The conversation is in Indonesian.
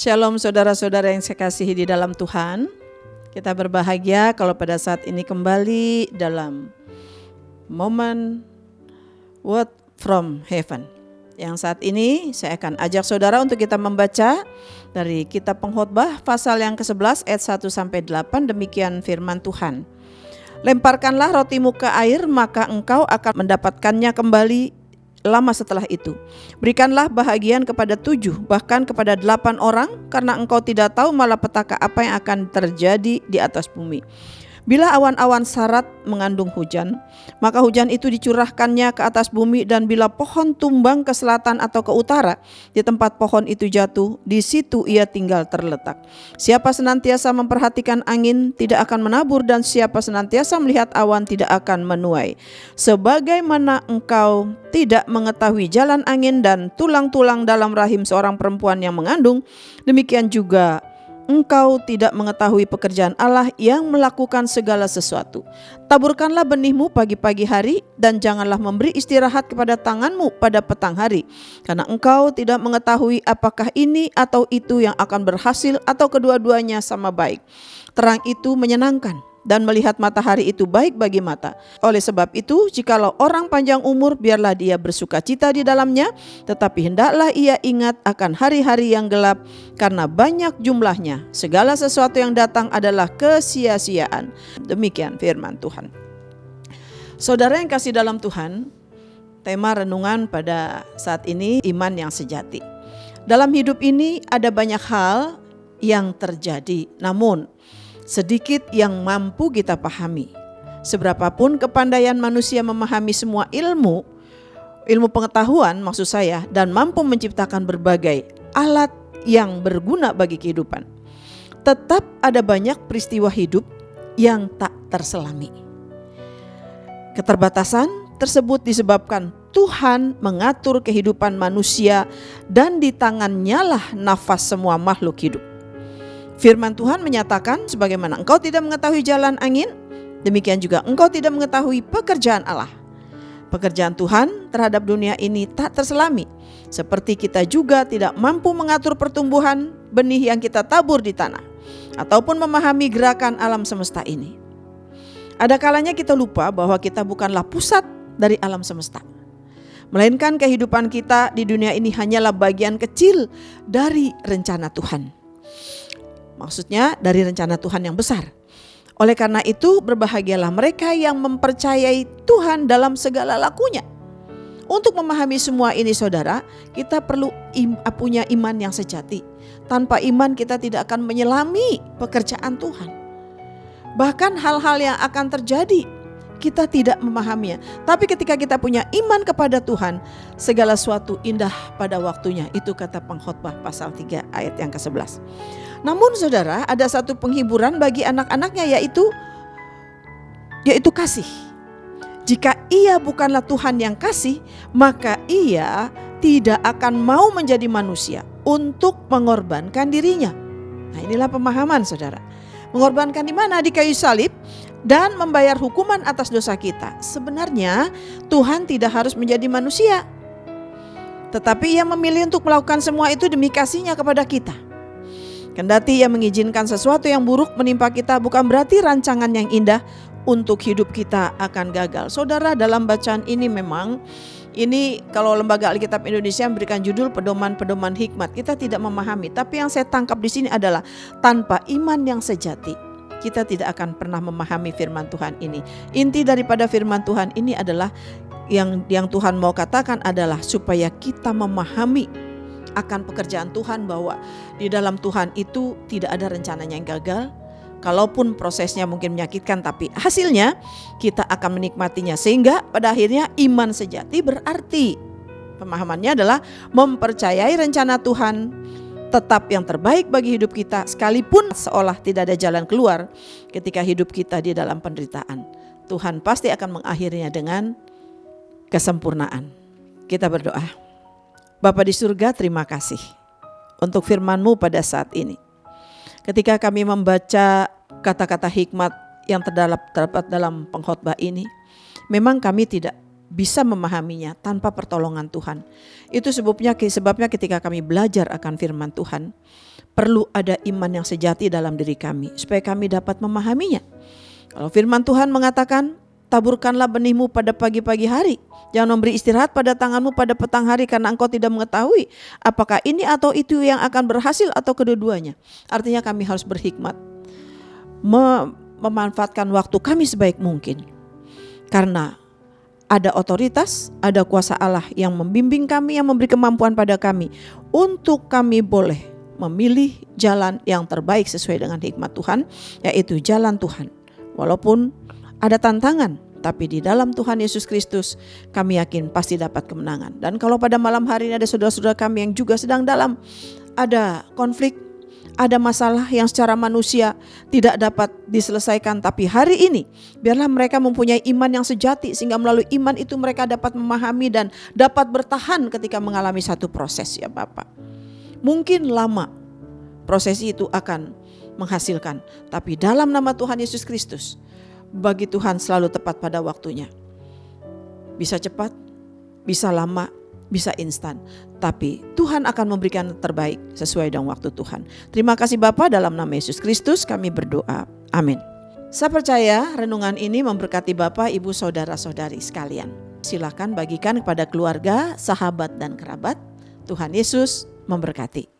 Shalom saudara-saudara yang saya kasihi di dalam Tuhan. Kita berbahagia kalau pada saat ini kembali dalam momen Word from Heaven. Yang saat ini saya akan ajak saudara untuk kita membaca dari kitab Pengkhotbah pasal yang ke-11 ayat 1-8. Demikian firman Tuhan. Lemparkanlah rotimu ke air, maka engkau akan mendapatkannya kembali lama setelah itu. Berikanlah bahagian kepada 7, bahkan kepada 8 orang, karena engkau tidak tahu malapetaka apa yang akan terjadi di atas bumi. Bila awan-awan sarat mengandung hujan, maka hujan itu dicurahkannya ke atas bumi, dan bila pohon tumbang ke selatan atau ke utara, di tempat pohon itu jatuh, di situ ia tinggal terletak. Siapa senantiasa memperhatikan angin tidak akan menabur, dan siapa senantiasa melihat awan tidak akan menuai. Sebagaimana engkau tidak mengetahui jalan angin dan tulang-tulang dalam rahim seorang perempuan yang mengandung, demikian juga engkau tidak mengetahui pekerjaan Allah yang melakukan segala sesuatu. Taburkanlah benihmu pagi-pagi hari, dan janganlah memberi istirahat kepada tanganmu pada petang hari, karena engkau tidak mengetahui apakah ini atau itu yang akan berhasil, atau kedua-duanya sama baik. Terang itu menyenangkan, dan melihat matahari itu baik bagi mata. Oleh sebab itu, jikalau orang panjang umur, biarlah dia bersukacita di dalamnya, tetapi hendaklah ia ingat akan hari-hari yang gelap, karena banyak jumlahnya. Segala sesuatu yang datang adalah kesia-siaan. Demikian firman Tuhan. Saudara yang kasih dalam Tuhan, tema renungan pada saat ini iman yang sejati. Dalam hidup ini ada banyak hal yang terjadi, namun sedikit yang mampu kita pahami. Seberapapun kepandaian manusia memahami semua ilmu pengetahuan maksud saya, dan mampu menciptakan berbagai alat yang berguna bagi kehidupan, tetap ada banyak peristiwa hidup yang tak terselami. Keterbatasan tersebut disebabkan Tuhan mengatur kehidupan manusia, dan di tangannya lah nafas semua makhluk hidup. Firman Tuhan menyatakan, sebagaimana engkau tidak mengetahui jalan angin, demikian juga engkau tidak mengetahui pekerjaan Allah. Pekerjaan Tuhan terhadap dunia ini tak terselami. Seperti kita juga tidak mampu mengatur pertumbuhan benih yang kita tabur di tanah, ataupun memahami gerakan alam semesta ini. Ada kalanya kita lupa bahwa kita bukanlah pusat dari alam semesta, melainkan kehidupan kita di dunia ini hanyalah bagian kecil dari rencana Tuhan. Maksudnya dari rencana Tuhan yang besar. Oleh karena itu berbahagialah mereka yang mempercayai Tuhan dalam segala lakunya. Untuk memahami semua ini saudara, kita perlu punya iman yang sejati. Tanpa iman kita tidak akan menyelami pekerjaan Tuhan. Bahkan hal-hal yang akan terjadi kita tidak memahaminya. Tapi ketika kita punya iman kepada Tuhan, segala sesuatu indah pada waktunya. Itu kata Pengkhotbah pasal 3 ayat yang ke-11. Namun saudara, ada satu penghiburan bagi anak-anaknya, yaitu kasih. Jika ia bukanlah Tuhan yang kasih, maka ia tidak akan mau menjadi manusia untuk mengorbankan dirinya. Nah, inilah pemahaman saudara. Mengorbankan di mana? Di kayu salib, dan membayar hukuman atas dosa kita. Sebenarnya Tuhan tidak harus menjadi manusia, tetapi ia memilih untuk melakukan semua itu demi kasihnya kepada kita. Kendati ia mengizinkan sesuatu yang buruk menimpa kita, bukan berarti rancangan yang indah untuk hidup kita akan gagal. Saudara, dalam bacaan ini memang ini kalau Lembaga Alkitab Indonesia memberikan judul pedoman-pedoman hikmat, kita tidak memahami. Tapi yang saya tangkap di sini adalah tanpa iman yang sejati, kita tidak akan pernah memahami firman Tuhan ini. Inti daripada firman Tuhan ini adalah yang Tuhan mau katakan adalah supaya kita memahami akan pekerjaan Tuhan, bahwa di dalam Tuhan itu tidak ada rencananya yang gagal. Kalaupun prosesnya mungkin menyakitkan, tapi hasilnya kita akan menikmatinya. Sehingga pada akhirnya iman sejati berarti pemahamannya adalah mempercayai rencana Tuhan tetap yang terbaik bagi hidup kita, sekalipun seolah tidak ada jalan keluar ketika hidup kita di dalam penderitaan. Tuhan pasti akan mengakhirinya dengan kesempurnaan. Kita berdoa. Bapa di surga, terima kasih untuk firman-Mu pada saat ini. Ketika kami membaca kata-kata hikmat yang terdapat dalam pengkhotbah ini, memang kami tidak bisa memahaminya tanpa pertolongan Tuhan. Itu sebabnya ketika kami belajar akan firman Tuhan, perlu ada iman yang sejati dalam diri kami supaya kami dapat memahaminya. Kalau firman Tuhan mengatakan, taburkanlah benihmu pada pagi-pagi hari, jangan memberi istirahat pada tanganmu pada petang hari, karena engkau tidak mengetahui apakah ini atau itu yang akan berhasil atau kedua-duanya. Artinya kami harus berhikmat, memanfaatkan waktu kami sebaik mungkin, karena ada otoritas, ada kuasa Allah yang membimbing kami, yang memberi kemampuan pada kami untuk kami boleh memilih jalan yang terbaik sesuai dengan hikmat Tuhan, yaitu jalan Tuhan. Walaupun ada tantangan, tapi di dalam Tuhan Yesus Kristus kami yakin pasti dapat kemenangan. Dan kalau pada malam hari ini ada saudara-saudara kami yang juga sedang ada konflik, ada masalah yang secara manusia tidak dapat diselesaikan, tapi hari ini biarlah mereka mempunyai iman yang sejati, sehingga melalui iman itu mereka dapat memahami dan dapat bertahan ketika mengalami satu proses, ya Bapak. Mungkin lama proses itu akan menghasilkan, tapi dalam nama Tuhan Yesus Kristus, bagi Tuhan selalu tepat pada waktunya. Bisa cepat, bisa lama, bisa instan, tapi Tuhan akan memberikan yang terbaik sesuai dengan waktu Tuhan. Terima kasih Bapa, dalam nama Yesus Kristus kami berdoa. Amin. Saya percaya renungan ini memberkati Bapak, Ibu, saudara-saudari sekalian. Silakan bagikan kepada keluarga, sahabat, dan kerabat. Tuhan Yesus memberkati.